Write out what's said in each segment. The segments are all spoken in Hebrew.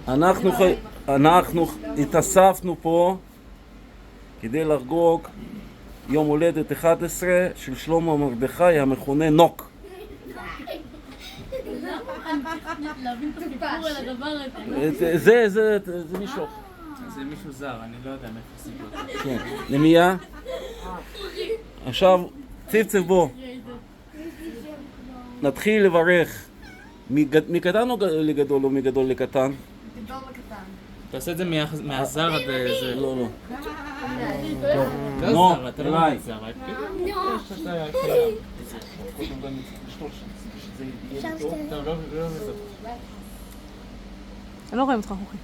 אנחנו התאספנו פה כדי לחגוג יום הולדת 11 של שלמה מרדכי המכונה נוק. להבין את הסיפור על הדבר הזה. זה מישהו. זה מישהו זר, אני לא יודע מאיפה סיפור. כן, למיה? עכשיו, צפצף בו. נתחיל לברך. מקטן או לגדול או מגדול לקטן? גדול לקטן. תעשה את זה מהזר עד זה. לא, לא. לא זר, אתה לא באמת זר. אני לא רואה אותך חוכי.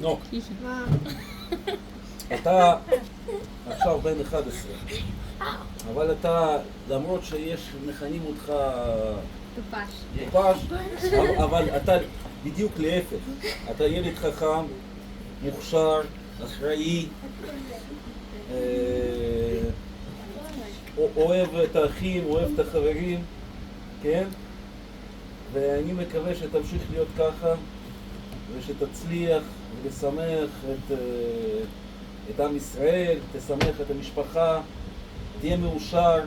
נוק. אתה עכשיו בן 11, אבל אתה, למרות שיש מכנים אותך טופש, אבל אתה בדיוק להפך. אתה ילד חכם, מוכשר, אחראי, אוהב את האחים, אוהב את החברים, כן? ואני מקווה שתמשיך להיות ככה ושתצליח ולשמח את עם ישראל, תשמח את המשפחה, תהיה מאושר,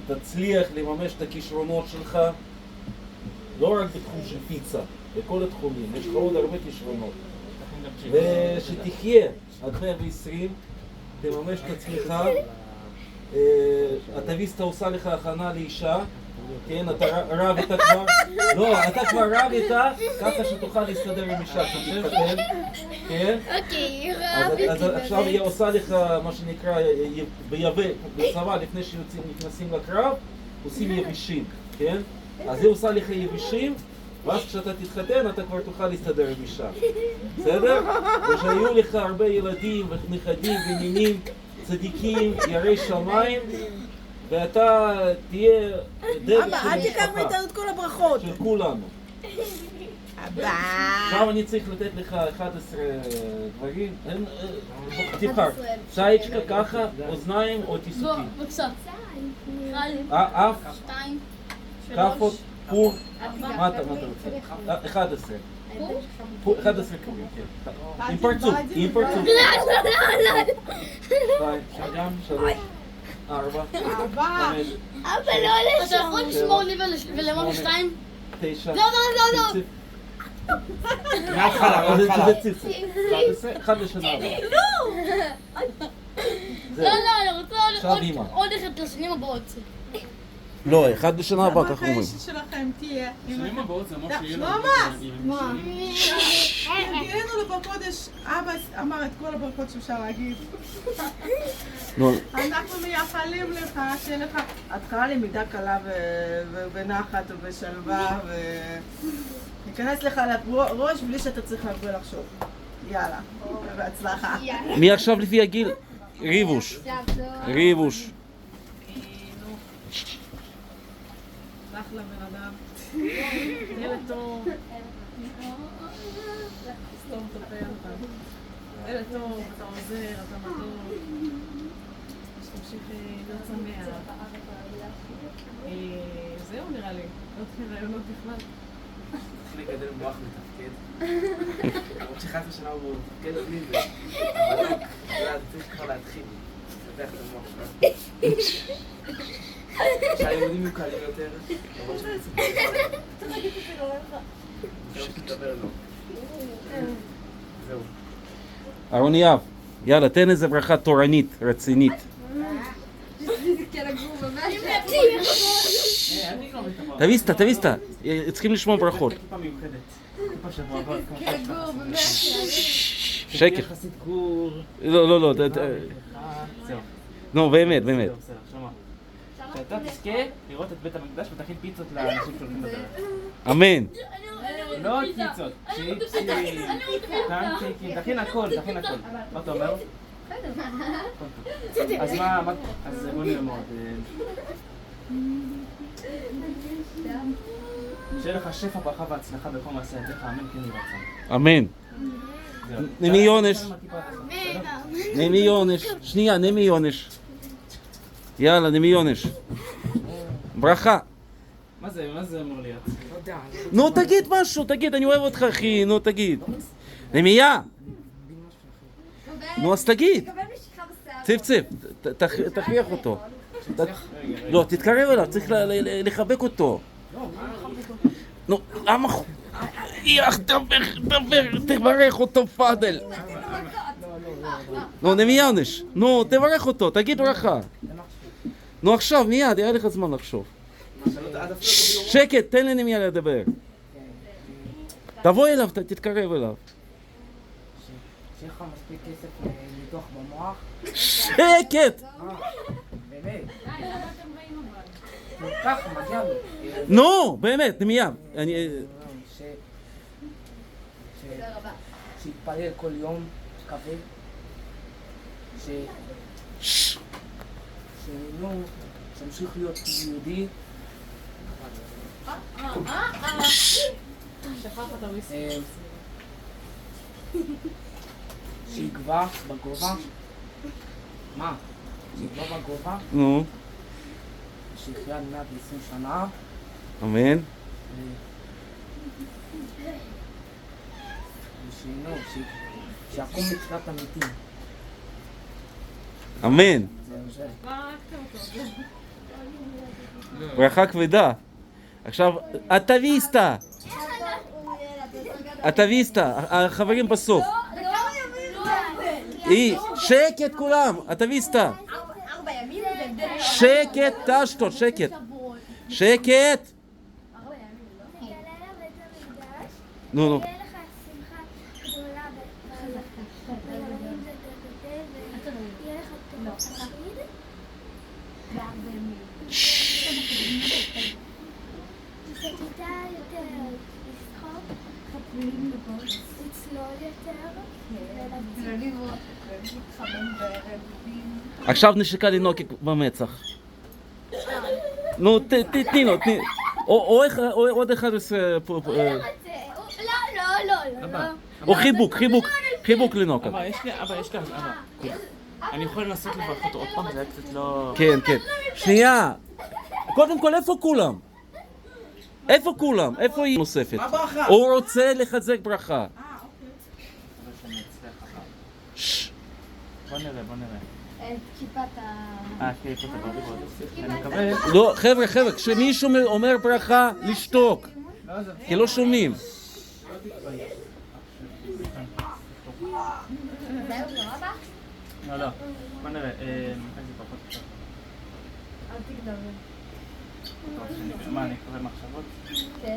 תצליח לממש את הכישרונות שלך, לא רק בתחום של פיצה, בכל התחומים, יש לך עוד הרבה כישרונות. ושתחיה עד 120, תממש את עצמך, הטוויסטה עושה לך הכנה לאישה, כן, אתה רב איתה כבר, לא, אתה כבר רב איתה, ככה שתוכל להסתדר עם אישה, שתתחתן, כן? אוקיי, רב. אז עכשיו היא עושה לך מה שנקרא, בצבא, לפני שנכנסים לקרב, עושים יבישים, כן? אז היא עושה לך יבישים, ואז כשאתה תתחתן אתה כבר תוכל להסתדר עם אישה, בסדר? ושיהיו לך הרבה ילדים ונכדים ונינים צדיקים, יראי שמיים, ואתה תהיה דרך של אבא, אל תיקח מאיתנו את כל הברכות. של כולנו. אבא. עכשיו אני צריך לתת לך 11 דברים. תבחר, סייצ'קה ככה, אוזניים או תיסוקים. בבקשה. אף, שתיים. כאפות, פור. מה אתה רוצה? 11. 11 קוראים, כן. עם פרצוף, עם פרצוף. 2, 3, 4, 5, אבא לא עולה שם. אתה יכול לשמור לי ולמון שתיים? 9, לא, לא, לא, לא. מההתחלה, זה ציפצוף. 11, 1 לשנה הבאה. לא, לא, אני רוצה עכשיו אמא. עוד אחד לשנים הבאות. לא, 1 לשנה הבאה, ככה אומרים. שלכם תהיה. שנים הבאות זה אמור שיהיה לו... מה? תגידנו לו בקודש, אבא אמר את כל הברכות שאפשר להגיד. לא. אנחנו מייחלים לך, שיהיה לך התחלה למידה קלה ובנחת ובשלווה וניכנס לך לראש בלי שאתה צריך הרבה לחשוב. יאללה, בהצלחה. מי עכשיו לפי הגיל? ריבוש. ריבוש. אחלה בן אדם. ילד טוב. סתום את הפה לך. ילד טוב, אתה עוזר, אתה מדור. שתמשיך להיות שמח. זהו נראה לי. לא תחיל רעיונות בכלל. תתחיל לגדל מוח מתפקד. למרות ש11 שנה הוא מתפקד עוד לי זה. אבל צריך כבר להתחיל. לפתח את המוח שלך. שהלימודים יהיו קלים יותר, למרות שאני צריך לדבר לו. זהו. אהרון יהב, יאללה, תן איזה ברכה תורנית, רצינית. תביסטה, צריכים לשמוע ברכות. כיפה מיוחדת. כיפה שבוע הבא. שקר. יחסית גור. לא. זהו. נו, באמת. שאתה תזכה לראות את בית המקדש ותכין פיצות לאנשים שהולכים לדרך. אמן. לא עוד פיצות, צ'יפסים, פנקייקים, תכין הכל. מה אתה אומר? אז מה, אז בוא נראה מאוד. שיהיה לך שפע, ברכה והצלחה בכל מעשה ידיך, אמן כן יהי רצון. אמן. נמי יונש. שנייה, נמי יונש. יאללה, נמי יונש. ברכה. מה זה אמור להיות? לא יודע. נו, תגיד משהו, תגיד, אני אוהב אותך, אחי, נו, תגיד. נמיה! נו, אז תגיד. צפצף, תכריח אותו. לא, תתקרב אליו, צריך לחבק אותו. נו, למה... יח, תברך אותו, פאדל. נו, נמיינש. נו, תברך אותו, תגיד ברכה. נו, עכשיו, מיד, יהיה לך זמן לחשוב. שקט, תן לנמיה לדבר. תבוא אליו, תתקרב אליו. שיהיה לך מספיק כסף לניתוח במוח. שקט! באמת. ככה, מגיע לו. נו, באמת, נמיה. שיתפלל כל יום, קווה. שימשיך להיות יהודי. שיגבה בגובה. מה? שיגבה בגובה. נו, שיחיה 120 שנה. אמן. שיקום מתחילת המתים. אמן. ברכה כבדה. עכשיו, אטוויסטה. אטוויסטה, החברים בסוף. שקט כולם, אטוויסטה. שקט, תשתות, שקט. שקט. נו, נו. עכשיו נשיקה לינוק במצח. נו, תני לו, תני. או עוד אחד עושה פה... לא. או חיבוק לינוק. אבא, יש לי, אבא. אני יכול לנסות לברך אותו עוד פעם, זה היה קצת לא... כן. שנייה. קודם כל, איפה כולם? איפה היא נוספת? מה ברכה? הוא רוצה לחזק ברכה. בוא נראה. כיפת ה... כיפת הברכות. אני מקווה... לא, חבר'ה, כשמישהו אומר ברכה, לשתוק. כי לא שומעים. לא. בוא נראה. איזה ברכות. אל תקדמי. מה, אני קורא מחשבות? כן.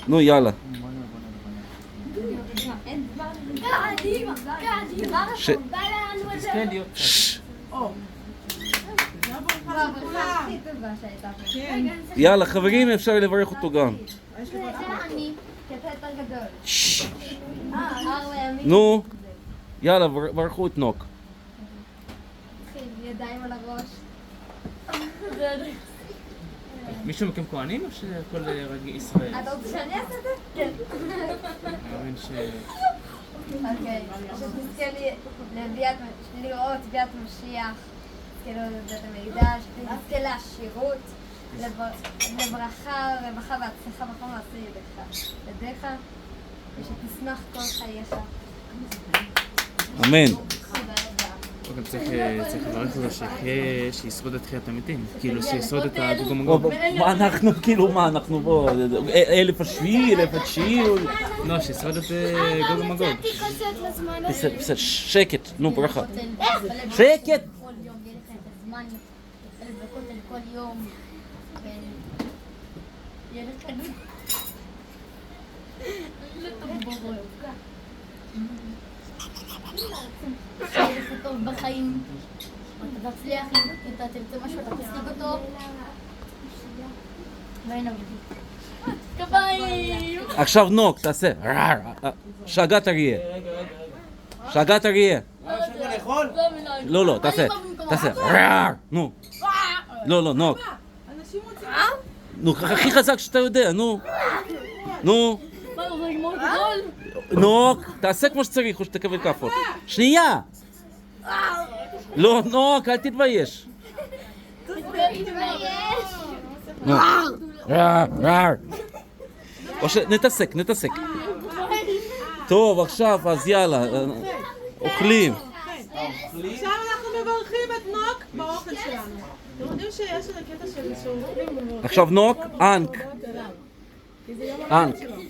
נו, יאללה. בוא נראה. קדימה. בא לנו את זה. תזכה להיות קצת. הכי טובה שהייתה פה. יאללה, חברים, אפשר לברך אותו גם. זה אני, כי אתה יותר גדול. 4 ימים. נו, יאללה, ברכו את נוק. ידיים על הראש. מישהו מכם כהנים או שהכל רגיל ישראל? אתה רוצה שאני אעשה את זה? כן. אני מאמין ש... אוקיי, שתזכה לראות ביאת משיח, תזכה לראות בית המקדש, תזכה לעשירות, לברכה, רווחה והצלחה בכל מעשה ידיך, ושתשמח כל חייך. אמן. תודה רבה. גם צריך לברך אותו שישרוד את תחיית המתים, כאילו שישרוד את הגוג ומגוג. מה אנחנו בוא, 1000 השביעי, 1000 התשיעי. לא, שישרוד את גוג ומגוג. בסדר, שקט, נו, ברכה. שקט! כל יום יהיה לך את הזמן, להתפלל בכותל כל יום, ויהיה לך כדור. שיהיה לך טוב בחיים, אתה תצליח, אם אתה תרצה משהו, אתה תשיג אותו. ואין עבודי. כביים! עכשיו נוק, תעשה. שגעת אריה. שגעת אריה. לא, תעשה. נו. לא, נוק. נו, הכי חזק שאתה יודע, נו. מה, זה גמור גדול? נוק, תעשה כמו שצריך או שתקבל כאפות. שנייה! לא, נוק, אל תתבייש. תתבייש! נו. או שנתעסק. טוב, עכשיו, אז יאללה, אוכלים. עכשיו אנחנו מברכים את נוק באוכל שלנו. אתם יודעים שיש איזה קטע של שאוכלים ומברכים? עכשיו נוק, אנק. כי זה יום אנק. הולדת שלו.